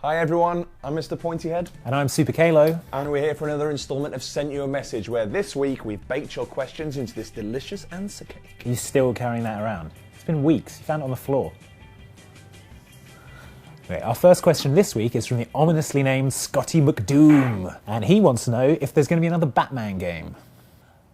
Hi everyone, I'm Mr. Pointyhead. And I'm Super Kalo. And we're here for another instalment of Sent You a Message, where this week we've baked your questions into this delicious answer cake. Are you still carrying that around? It's been weeks. You found it on the floor. Okay, our first question this week is from the ominously named Scotty McDoom. And he wants to know if there's going to be another Batman game.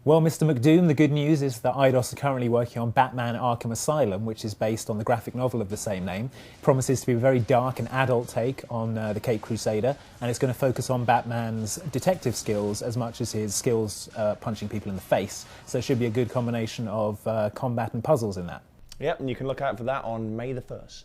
Well, Mr. McDoom, the good news is that Eidos are currently working on Batman Arkham Asylum, which is based on the graphic novel of the same name. It promises to be a very dark and adult take on the Caped Crusader, and it's going to focus on Batman's detective skills as much as his skills punching people in the face. So it should be a good combination of combat and puzzles in that. Yep, and you can look out for that on May the 1st.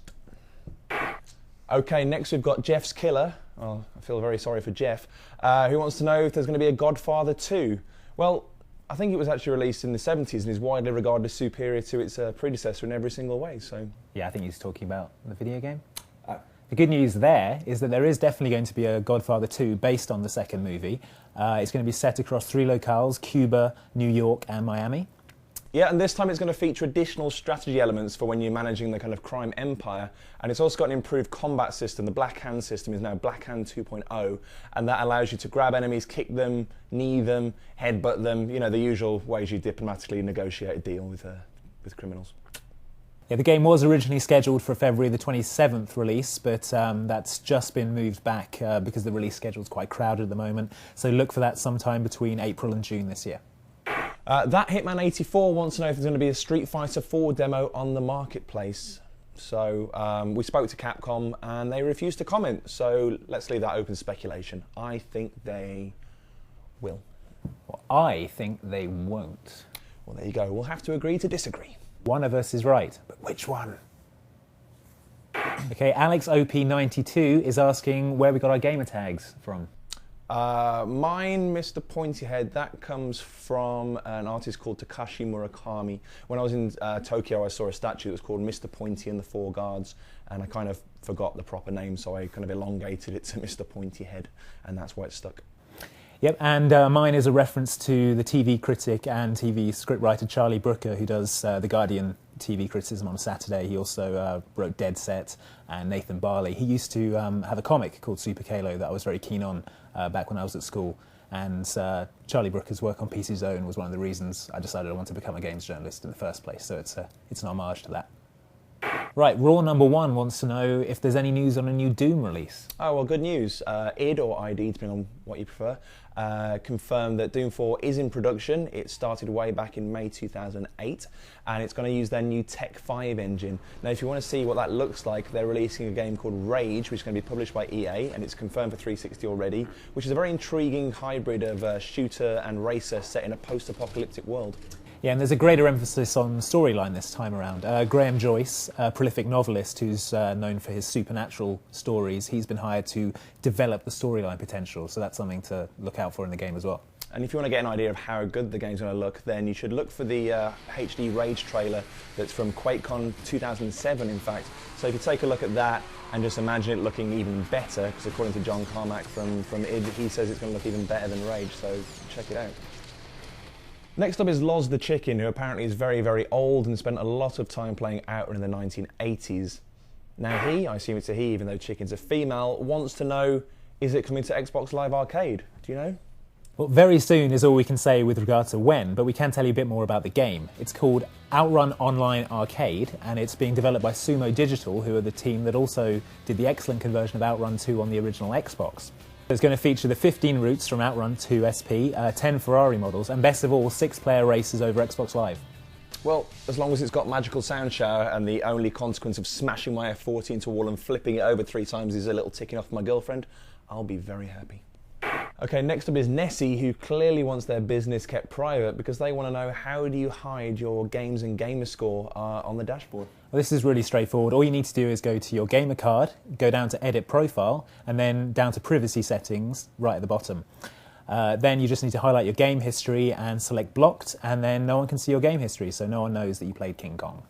Okay, next we've got Jeff's Killer. Oh, I feel very sorry for Jeff, who wants to know if there's going to be a Godfather 2. Well, I think it was actually released in the 70s and is widely regarded as superior to its predecessor in every single way, so... Yeah, I think he's talking about the video game. The good news there is that there is definitely going to be a Godfather 2 based on the second movie. It's going to be set across 3 locales, Cuba, New York and Miami. Yeah, and this time it's going to feature additional strategy elements for when you're managing the kind of crime empire, and it's also got an improved combat system. The Black Hand system is now Black Hand 2.0, and that allows you to grab enemies, kick them, knee them, headbutt them, you know, the usual ways you diplomatically negotiate a deal with criminals. Yeah, the game was originally scheduled for February the 27th release, but that's just been moved back because the release schedule is quite crowded at the moment, so look for that sometime between April and June this year. That Hitman84 wants to know if there's going to be a Street Fighter 4 demo on the marketplace. So we spoke to Capcom and they refused to comment, so let's leave that open to speculation. I think they will. Well, I think they won't. Well, there you go. We'll have to agree to disagree. One of us is right, but which one? Okay, AlexOP92 is asking where we got our gamer tags from. Mine, Mr. Pointyhead, that comes from an artist called Takashi Murakami. When I was in Tokyo, I saw a statue that was called Mr. Pointy and the Four Guards, and I kind of forgot the proper name, so I kind of elongated it to Mr. Pointyhead, and that's why it stuck. Yep, and mine is a reference to the TV critic and TV scriptwriter Charlie Brooker, who does The Guardian TV criticism on Saturday. He also wrote Dead Set and Nathan Barley. He used to have a comic called Super Kalo that I was very keen on back when I was at school. And Charlie Brooker's work on PC Zone was one of the reasons I decided I wanted to become a games journalist in the first place. So it's an homage to that. Right, Raw number 1 wants to know if there's any news on a new Doom release. Oh, well, good news. id or ID, depending on what you prefer, confirmed that Doom 4 is in production. It started way back in May 2008, and it's going to use their new Tech 5 engine. Now, if you want to see what that looks like, they're releasing a game called Rage, which is going to be published by EA, and it's confirmed for 360 already, which is a very intriguing hybrid of shooter and racer set in a post-apocalyptic world. Yeah, and there's a greater emphasis on storyline this time around. Graham Joyce, a prolific novelist who's known for his supernatural stories, he's been hired to develop the storyline potential, so that's something to look out for in the game as well. And if you want to get an idea of how good the game's going to look, then you should look for the HD Rage trailer that's from QuakeCon 2007, in fact. So if you take a look at that and just imagine it looking even better, because according to John Carmack from id, he says it's going to look even better than Rage, so check it out. Next up is Loz the Chicken, who apparently is very, very old and spent a lot of time playing Outrun in the 1980s. Now he, I assume it's a he even though Chicken's a female, wants to know, is it coming to Xbox Live Arcade? Do you know? Well, very soon is all we can say with regard to when, but we can tell you a bit more about the game. It's called Outrun Online Arcade, and it's being developed by Sumo Digital, who are the team that also did the excellent conversion of Outrun 2 on the original Xbox. It's going to feature the 15 routes from Outrun 2 SP, 10 Ferrari models, and best of all, 6-player races over Xbox Live. Well, as long as it's got magical sound shower and the only consequence of smashing my F40 into a wall and flipping it over 3 times is a little ticking off my girlfriend, I'll be very happy. Okay, next up is Nessie, who clearly wants their business kept private because they want to know, how do you hide your games and gamer score on the dashboard? Well, this is really straightforward. All you need to do is go to your gamer card, go down to Edit Profile, and then down to Privacy Settings right at the bottom. Then you just need to highlight your game history and select Blocked, and then no one can see your game history, so no one knows that you played King Kong.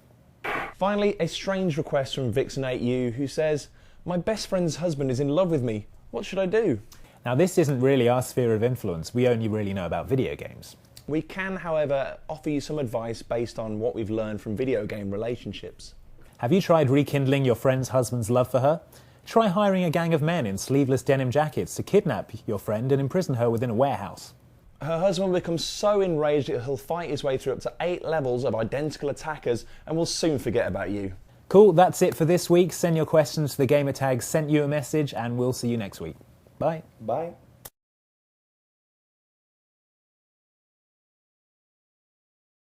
Finally, a strange request from Vixen8U, who says, my best friend's husband is in love with me. What should I do? Now, this isn't really our sphere of influence. We only really know about video games. We can, however, offer you some advice based on what we've learned from video game relationships. Have you tried rekindling your friend's husband's love for her? Try hiring a gang of men in sleeveless denim jackets to kidnap your friend and imprison her within a warehouse. Her husband will become so enraged that he'll fight his way through up to 8 levels of identical attackers and will soon forget about you. Cool, that's it for this week. Send your questions to the gamer tag SentUAMessage and we'll see you next week. Bye. Bye.